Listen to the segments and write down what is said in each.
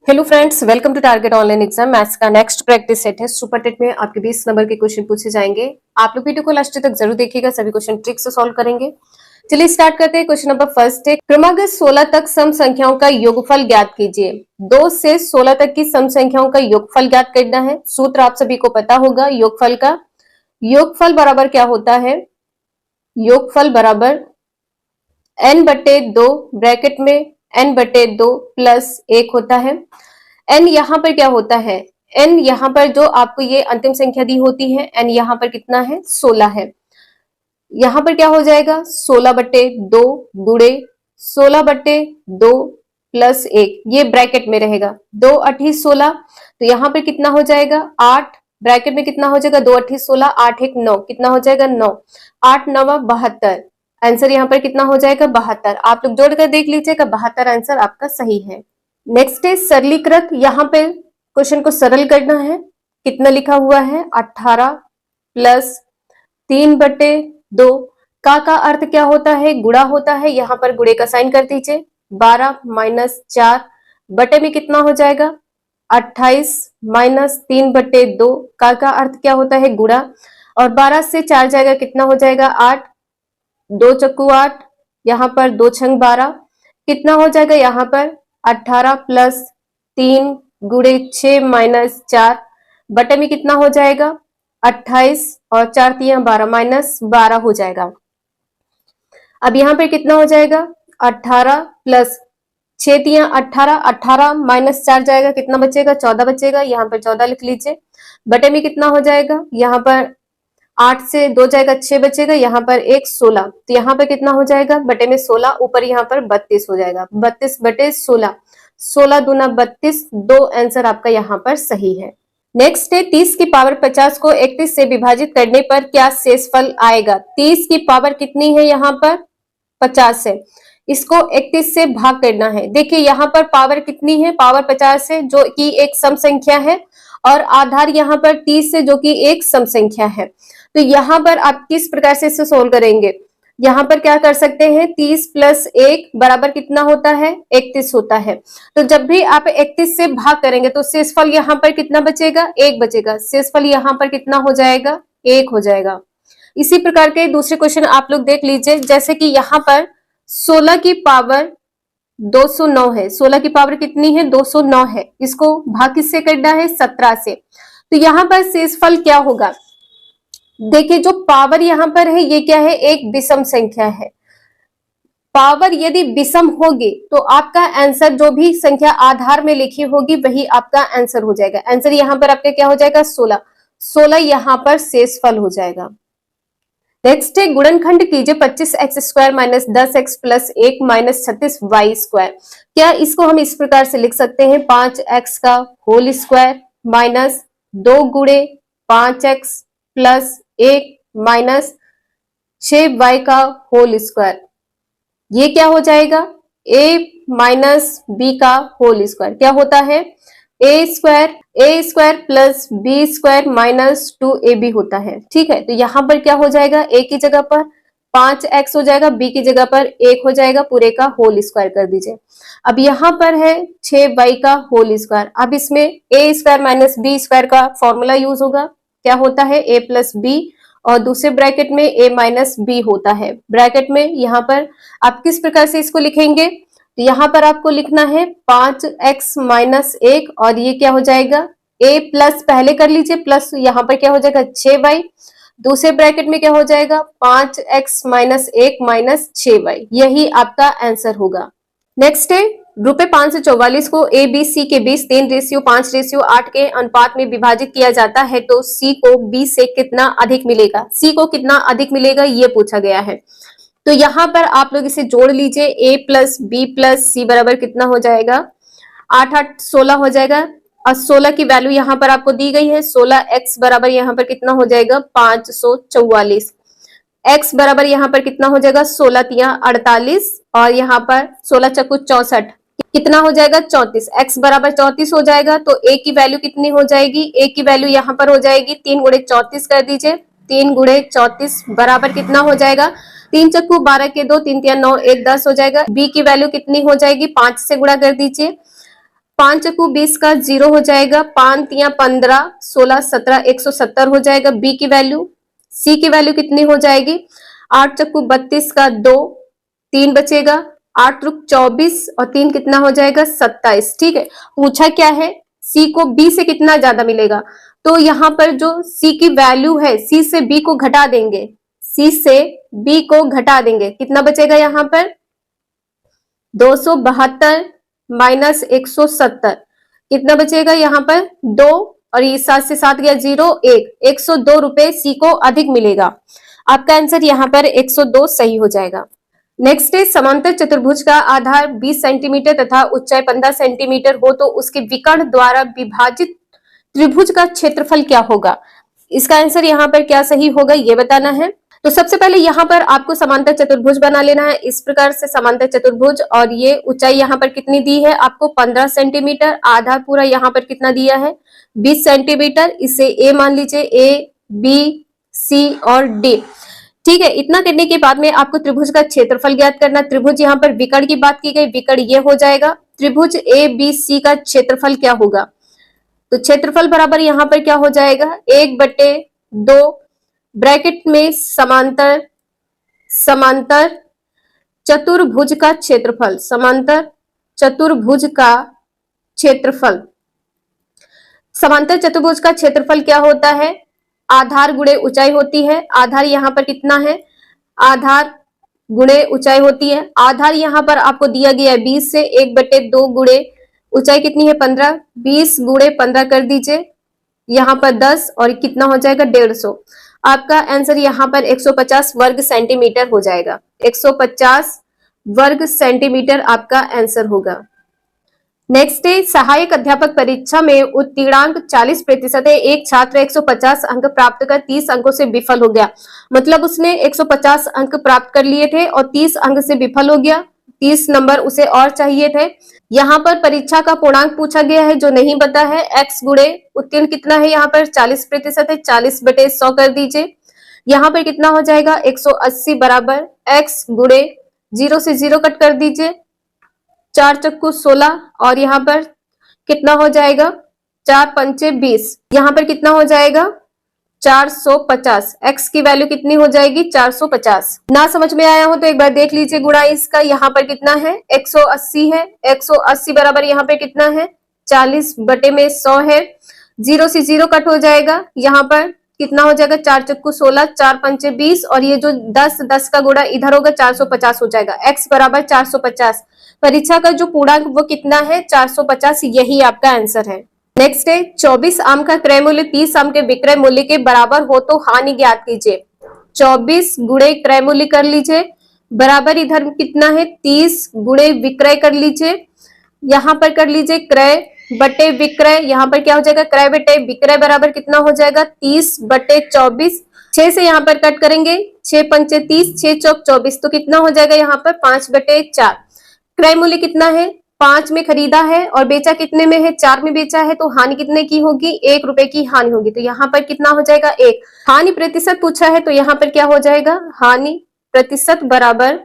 Hello friends, welcome to target online exam. Maths का next practice set है। Super TET में आपके 20 number के क्वेश्चन पूछे जाएंगे। आप लोग वीडियो को लास्ट तक जरूर देखिएगा, सभी क्वेश्चन ट्रिक से सॉल्व करेंगे। चलिए स्टार्ट करते हैं। क्वेश्चन नंबर फर्स्ट है, क्रमागत 16 तक सम संख्याओं का योगफल ज्ञात कीजिए। 2 से 16 तक की सम संख्याओं का योगफल ज्ञात करना है। सूत्र आप सभी को पता होगा योगफल का। योगफल बराबर क्या होता है? योगफल बराबर n/2 ब्रैकेट में n/2 प्लस 1 होता है। n यहाँ पर क्या होता है? n यहाँ पर जो आपको ये अंतिम संख्या दी होती है, n यहाँ पर कितना है? 16 है। यहाँ पर क्या हो जाएगा? 16/2 गुणे 16/2 प्लस 1, ये ब्रैकेट में रहेगा। 2 8 16, तो यहाँ पर कितना हो जाएगा? 8 ब्रैकेट में कितना हो जाएगा? 2 8 16, 8 1 9, कितना हो जाएगा? 9, 8 9 72। आंसर यहाँ पर कितना हो जाएगा? 72। आप लोग जोड़कर देख लीजिएगा, 72 आंसर आपका सही है। नेक्स्ट है सरलीकृत। यहाँ पे क्वेश्चन को सरल करना है। कितना लिखा हुआ है? 18 प्लस 3/2 का अर्थ क्या होता है? गुणा होता है। यहाँ पर गुणे का साइन कर दीजिए। 12 माइनस 4 बटे में कितना हो जाएगा? 28 माइनस 3/2 का अर्थ क्या होता है? गुणा। और 12 से 4 जाएगा, कितना हो जाएगा? 8, 2 चक्कू 8, यहाँ पर 2 छंग 12, कितना हो जाएगा? यहाँ पर 18 प्लस 3 गुणे 6 माइनस 4 बटे में कितना हो जाएगा? 28 और 4 तिया 12 माइनस 12 हो जाएगा। अब यहाँ पर कितना हो जाएगा? 18 प्लस 6 तिया 18, 18 माइनस 4 जाएगा, कितना बचेगा? 14 बचेगा। यहाँ पर 14 लिख लीजिए। बटे में कितना हो जाएगा? यहाँ पर 8 से 2 जाएगा, 6 बचेगा। यहाँ पर 1 16, तो यहाँ पर कितना हो जाएगा? बटे में 16, ऊपर यहाँ पर 32 हो जाएगा। 32/16, 16 दूना 32, 2 आंसर आपका यहाँ पर सही है। नेक्स्ट है 30 की पावर 50 को 31 से विभाजित करने पर क्या शेषफल आएगा? 30 की पावर कितनी है? यहाँ पर 50 है। इसको 31 से भाग करना है। देखिए यहाँ पर पावर कितनी है? पावर 50 है, जो कि एक सम संख्या है, और आधार यहाँ पर 30 है, जो कि एक सम संख्या है। तो यहाँ पर आप किस प्रकार से इसे सोल्व करेंगे? यहाँ पर क्या कर सकते हैं? 30 प्लस 1 बराबर कितना होता है? 31 होता है। तो जब भी आप 31 से भाग करेंगे तो शेषफल यहाँ पर कितना बचेगा? 1 बचेगा। शेषफल यहाँ पर कितना हो जाएगा? 1 हो जाएगा। इसी प्रकार के दूसरे क्वेश्चन आप लोग देख लीजिए। जैसे कि यहाँ पर 16 की पावर 209 है। 16 की पावर कितनी है? 209 है। इसको भाग किससे करना है? 17 से। तो यहाँ पर शेषफल क्या होगा? देखिए जो पावर यहाँ पर है, ये क्या है? एक विषम संख्या है। पावर यदि विषम होगी तो आपका आंसर, जो भी संख्या आधार में लिखी होगी, वही आपका आंसर हो जाएगा। आंसर यहाँ पर आपका क्या हो जाएगा? 16। 16 यहाँ पर शेषफल हो जाएगा। नेक्स्ट है गुणनखंड कीजिए 25x² minus 10x plus 1 minus 36y²। क्या इसको हम इस प्रकार से लिख सकते हैं? 5x का होल स्क्वायर माइनस 2 गुणे 5x प्लस 1 माइनस 6y का होल स्क्वायर। ये क्या हो जाएगा? a माइनस b का होल स्क्वायर। क्या होता है? a square plus b square minus 2ab होता है। ठीक है, तो यहाँ पर क्या हो जाएगा? a की जगह पर 5x हो जाएगा, b की जगह पर 1 हो जाएगा, पूरे का होल स्क्वायर कर दीजिए। अब यहाँ पर है 6y का होल स्क्वायर। अब इसमें a square minus b square का फॉर्मूला यूज होगा। क्या होता है? a प्लस b, और दूसरे ब्रैकेट में a माइनस b होता है। ब्रैकेट में यहाँ पर आप किस प्रकार से इसको लिखेंगे? तो यहाँ पर आपको लिखना है 5x माइनस 1, और ये क्या हो जाएगा? a प्लस पहले कर लीजिए, प्लस यहाँ पर क्या हो जाएगा? 6y। दूसरे ब्रैकेट में क्या हो जाएगा? 5x minus 1 minus 6y। यही आपका आंसर होगा। नेक्स्ट है ₹544 को ए बी सी के बीच 3:5:8 के अनुपात में विभाजित किया जाता है, तो सी को बी से कितना अधिक मिलेगा? सी को कितना अधिक मिलेगा, ये पूछा गया है। तो यहाँ पर आप लोग इसे जोड़ लीजिए। a प्लस बी प्लस सी बराबर कितना हो जाएगा? 8 8 16 हो जाएगा। और 16 की वैल्यू यहाँ पर आपको दी गई है। 16x बराबर यहाँ पर कितना हो जाएगा? 544। x बराबर यहाँ पर कितना हो जाएगा? 16 तिया 48, और यहाँ पर 16 चक्कू 64, कितना हो जाएगा? 34। x बराबर 34 हो जाएगा। तो a की वैल्यू कितनी हो जाएगी? a की वैल्यू यहाँ पर हो जाएगी 3 गुणे 34 कर दीजिए। 3 गुणे 34 बराबर कितना हो जाएगा? 3 चक्कू 12 के 2, 3 तिया 9, 1 10 हो जाएगा। b की वैल्यू कितनी हो जाएगी? 5 से गुणा कर दीजिए। 5 चक्कू 20 का 0 हो जाएगा, 5 या 15, 16, 17, 170 हो जाएगा बी की वैल्यू। सी की वैल्यू कितनी हो जाएगी? 8 चक्कू 32 का 2, 3 बचेगा, 8 रुक 24 और 3 कितना हो जाएगा? 27। ठीक है, पूछा क्या है? सी को बी से कितना ज्यादा मिलेगा, तो यहाँ पर जो सी की वैल्यू है, सी से बी को घटा देंगे, सी से बी को घटा देंगे, कितना बचेगा यहाँ पर? 272 माइनस 170, कितना बचेगा यहाँ पर? 2, और ये 7 से 7 गया 0, 1, 102 रुपए सी को अधिक मिलेगा। आपका आंसर यहाँ पर 102 सही हो जाएगा। नेक्स्ट है, समांतर चतुर्भुज का आधार 20 सेंटीमीटर तथा ऊंचाई 15 सेंटीमीटर हो तो उसके विकर्ण द्वारा विभाजित त्रिभुज का क्षेत्रफल क्या होगा? इसका आंसर यहाँ पर क्या सही होगा ये बताना है। तो सबसे पहले यहाँ पर आपको समांतर चतुर्भुज बना लेना है। इस प्रकार से समांतर चतुर्भुज, और ये ऊंचाई यहाँ पर कितनी दी है आपको? 15 सेंटीमीटर। आधार पूरा यहाँ पर कितना दिया है? 20 सेंटीमीटर। इसे ए मान लीजिए, ए, बी, सी और डी। ठीक है, इतना करने के बाद में आपको त्रिभुज का क्षेत्रफल ज्ञात करना। त्रिभुज यहाँ पर विकर्ण की बात की गई, विकर्ण ये हो जाएगा। त्रिभुज ए बी सी का क्षेत्रफल क्या होगा? तो क्षेत्रफल बराबर यहाँ पर क्या हो जाएगा? 1/2 ब्रैकेट में समांतर चतुर्भुज का क्षेत्रफल, समांतर चतुर्भुज का क्षेत्रफल। समांतर चतुर्भुज का क्षेत्रफल क्या होता है? आधार गुणे ऊंचाई होती है। आधार यहाँ पर कितना है? आधार गुणे ऊंचाई होती है। आधार यहाँ पर आपको दिया गया है 20 से, 1/2 गुणे ऊंचाई कितनी है? 15, 20 गुणे 15 कर दीजिए, यहाँ पर 10 और कितना हो जाएगा? 150। आपका आंसर यहाँ पर 150 वर्ग सेंटीमीटर हो जाएगा। 150 वर्ग सेंटीमीटर आपका आंसर होगा। नेक्स्ट है, सहायक अध्यापक परीक्षा में उत्तीर्णांक 40% है। एक छात्र 150 अंक प्राप्त कर 30 अंकों से विफल हो गया। मतलब उसने 150 अंक प्राप्त कर लिए थे और 30 अंक से विफल हो गया, 30 नंबर उसे और चाहिए थे। यहाँ पर परीक्षा का पूर्णांक पूछा गया है जो नहीं पता है। x गुणे उत्तीर्ण कितना है? यहाँ पर 40% है, 40/100 कर दीजिए। यहाँ पर कितना हो जाएगा? 180 बराबर x गुणे 0 से 0 कट कर दीजिए, 4 चक्कू 16 और यहाँ पर कितना हो जाएगा? 4 पंचे 20, यहाँ पर कितना हो जाएगा? 450। x की वैल्यू कितनी हो जाएगी? 450। ना समझ में आया हो तो एक बार देख लीजिए गुणा इसका। यहाँ पर कितना है? 180 है, 180 बराबर यहाँ पे कितना है? 40/100 है। 0 से 0 कट हो जाएगा, यहाँ पर कितना हो जाएगा? 4 चक्कू 16, 4 पंचे 20 और ये जो 10 का गुणा इधर होगा 450 हो जाएगा। x बराबर 450। परीक्षा का जो पूर्णांक वो कितना है? 450। यही आपका आंसर है। नेक्स्ट है, 24 आम का क्रय मूल्य 30 आम के विक्रय मूल्य के बराबर हो तो हानि ज्ञात कीजिए। 24 गुणे क्रय मूल्य कर लीजिए, बराबर इधर कितना है? 30 गुणे विक्रय कर लीजिए, यहाँ पर कर लीजिए क्रय बटे विक्रय। यहाँ पर क्या हो जाएगा? क्रय बटे विक्रय बराबर कितना हो जाएगा? 30/24। 6 से यहाँ पर कट करेंगे, 6 पंचे 30, 6 चौक 24, तो कितना हो जाएगा? यहाँ पर 5/4। क्रय मूल्य कितना है? 5 में खरीदा है और बेचा कितने में है? 4 में बेचा है, तो हानि कितने की होगी? 1 रुपए की हानि होगी। तो यहाँ पर कितना हो जाएगा? 1। हानि प्रतिशत पूछा है तो यहाँ पर क्या हो जाएगा? हानि प्रतिशत बराबर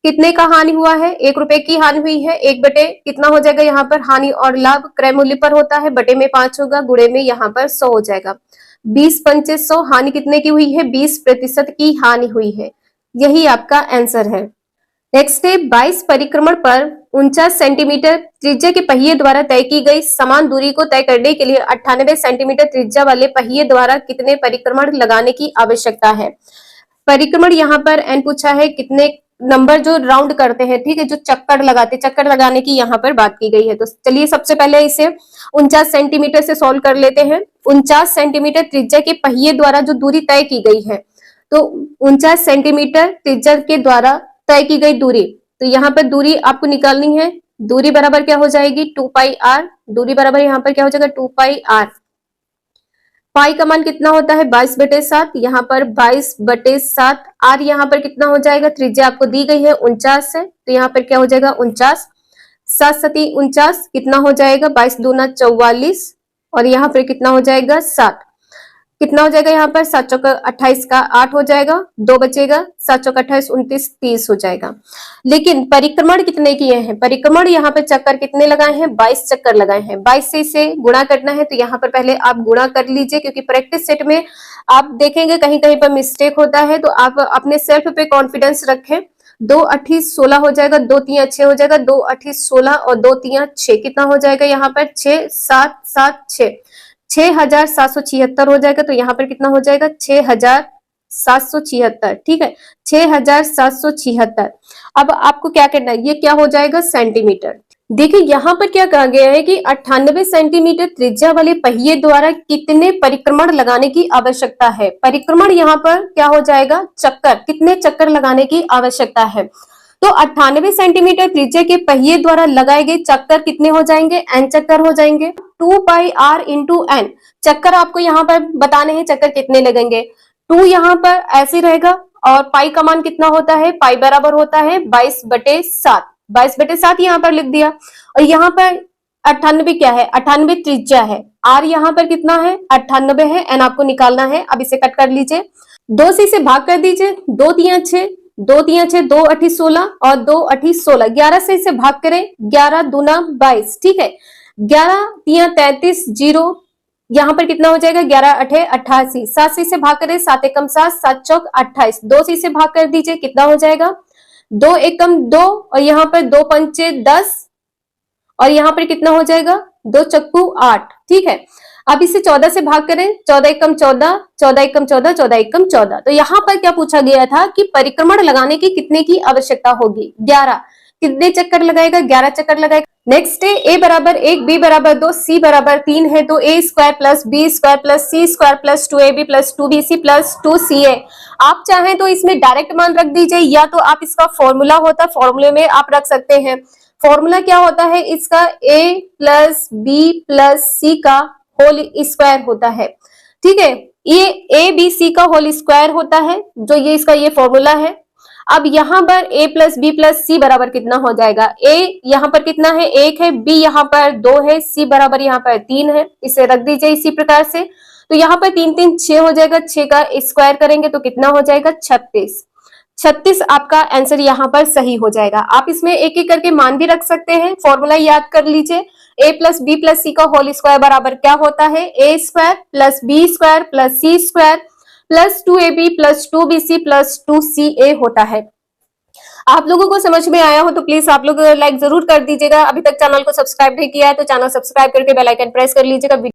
कितने का हानि हुआ है? 1 रुपए की हानि हुई है। 1 बटे कितना हो जाएगा? यहाँ पर हानि और लाभ क्रय मूल्य पर होता है, बटे में 5 होगा, गुणे में यहाँ पर 100 हो जाएगा। 20 पंचे 100, हानि कितने की हुई है? 20% की हानि हुई है। यही आपका आंसर है। नेक्स्ट है, 22 परिक्रमण पर 49 सेंटीमीटर त्रिज्या के पहिए द्वारा तय की गई समान दूरी को तय करने के लिए 98 सेंटीमीटर त्रिज्या वाले पहिए द्वारा कितने परिक्रमण लगाने की आवश्यकता है? परिक्रमण यहाँ पर n पूछा है, कितने नंबर जो राउंड करते हैं, ठीक है, जो चक्कर लगाते, चक्कर लगाने की यहाँ पर बात की गई है। तो चलिए सबसे पहले इसे 49 सेंटीमीटर से सॉल्व कर लेते हैं। 49 सेंटीमीटर त्रिज्या के पहिए द्वारा जो दूरी तय की गई है, तो 49 सेंटीमीटर त्रिज्या के द्वारा तय की गई दूरी, तो यहाँ पर दूरी आपको निकालनी है। दूरी बराबर क्या हो जाएगी? 2πr। दूरी बराबर यहाँ पर क्या हो जाएगा? 2πr। पाई का मान कितना होता है? 22/7। यहाँ पर 22/7। आर यहाँ पर कितना हो जाएगा? त्रिज्या आपको दी गई है 49 है, तो यहाँ पर क्या हो जाएगा? 49। 7 सती 49, कितना हो जाएगा? 22 दूना 44 और यहाँ पर कितना हो जाएगा? 7। कितना हो जाएगा यहाँ पर 7 चौका 28 का 8 हो जाएगा, 2 बचेगा, 7 चौका 28 29 30 हो जाएगा। लेकिन परिक्रमण कितने किए हैं, परिक्रमण यहाँ पर चक्कर कितने लगाए हैं, 22 चक्कर लगाए हैं। 22 से इसे गुणा करना है, तो यहाँ पर पहले आप गुणा कर लीजिए, क्योंकि प्रैक्टिस सेट में आप देखेंगे कहीं कहीं पर मिस्टेक होता है, तो आप अपने सेल्फ पे कॉन्फिडेंस रखें। 2 8 16 हो जाएगा, 2 3 6 हो जाएगा, 2 8 16 और 2 3 6 कितना हो जाएगा यहाँ पर 6 7 7 6 6776 हो जाएगा। तो यहाँ पर कितना हो जाएगा 6776, ठीक है 6776। अब आपको क्या करना है, ये क्या हो जाएगा सेंटीमीटर। देखिए यहाँ पर क्या कहा गया है कि 98 सेंटीमीटर त्रिज्या वाले पहिए द्वारा कितने परिक्रमण लगाने की आवश्यकता है। परिक्रमण यहाँ पर क्या हो जाएगा चक्कर, कितने चक्कर लगाने की आवश्यकता है। तो 98 सेंटीमीटर त्रिज्या के पहिए द्वारा लगाए गए चक्कर कितने हो जाएंगे, n चक्कर हो जाएंगे। 2 पाई r इंटू एन, चक्कर आपको यहाँ पर बताने हैं चक्कर कितने लगेंगे। 2 यहाँ पर ऐसे रहेगा, और पाई का मान कितना होता है, पाई बराबर होता है 22/7, 22/7 यहाँ पर लिख दिया। और यहाँ पर 98 क्या है, 98 त्रिज्या है, r यहाँ पर कितना है 98 है, n आपको निकालना है। अब इसे कट कर लीजिए, 2 से इसे भाग कर दीजिए, 2 3 6 2 3 6 2 8 16 और 2 8 16, 11 से इसे भाग करें, 11 दूना 22, ठीक है 11 3 33 0, यहाँ पर कितना हो जाएगा 11 8 88, 7 से इसे भाग करें, 7 एकम 7 7 चौक 28, 2 से इसे भाग कर दीजिए, कितना हो जाएगा 2 एकम 2 और यहाँ पर 2 पंचे 10 और यहाँ पर कितना हो जाएगा 2 चक्कू 8, ठीक है। अब इसे 14 से भाग करें, 14 एकम 14 14 एकम 14 14 एकम 14। तो यहाँ पर क्या पूछा गया था कि परिक्रमण लगाने की कितने की आवश्यकता होगी, 11। कितने चक्कर लगाएगा, 11 चक्कर लगाएगा। नेक्स्ट है a बराबर 1, b बराबर 2, c बराबर 3 है, तो a square plus b square plus c square plus 2ab plus 2bc plus 2ca। आप चाहें तो इसमें डायरेक्ट मान रख दीजिए, या तो आप इसका फॉर्मूला होता है फॉर्मूले में आप रख सकते हैं। फॉर्मूला क्या होता है इसका, a plus b plus c का होल स्क्वायर होता है, ठीक है। ये ए बी सी का होल स्क्वायर होता है, जो ये इसका ये फॉर्मूला है। अब यहाँ पर a प्लस बी प्लस सी बराबर कितना हो जाएगा, a यहाँ पर कितना है 1 है, b यहाँ पर 2 है, c बराबर यहाँ पर 3 है, इसे रख दीजिए इसी प्रकार से। तो यहाँ पर 3 3 6 हो जाएगा, 6 का स्क्वायर करेंगे तो कितना हो जाएगा 36। 36 आपका आंसर यहाँ पर सही हो जाएगा। आप इसमें एक एक करके मान भी रख सकते हैं, फॉर्मूला याद कर लीजिए। a plus B plus C का होल स्क्वायर बराबर क्या होता है, a square plus B square plus C square plus 2ab plus 2bc plus 2ca होता है। आप लोगों को समझ में आया हो तो प्लीज आप लोग लाइक जरूर कर दीजिएगा। अभी तक चैनल को सब्सक्राइब नहीं किया है तो चैनल सब्सक्राइब करके बेल आइकन प्रेस कर लीजिएगा।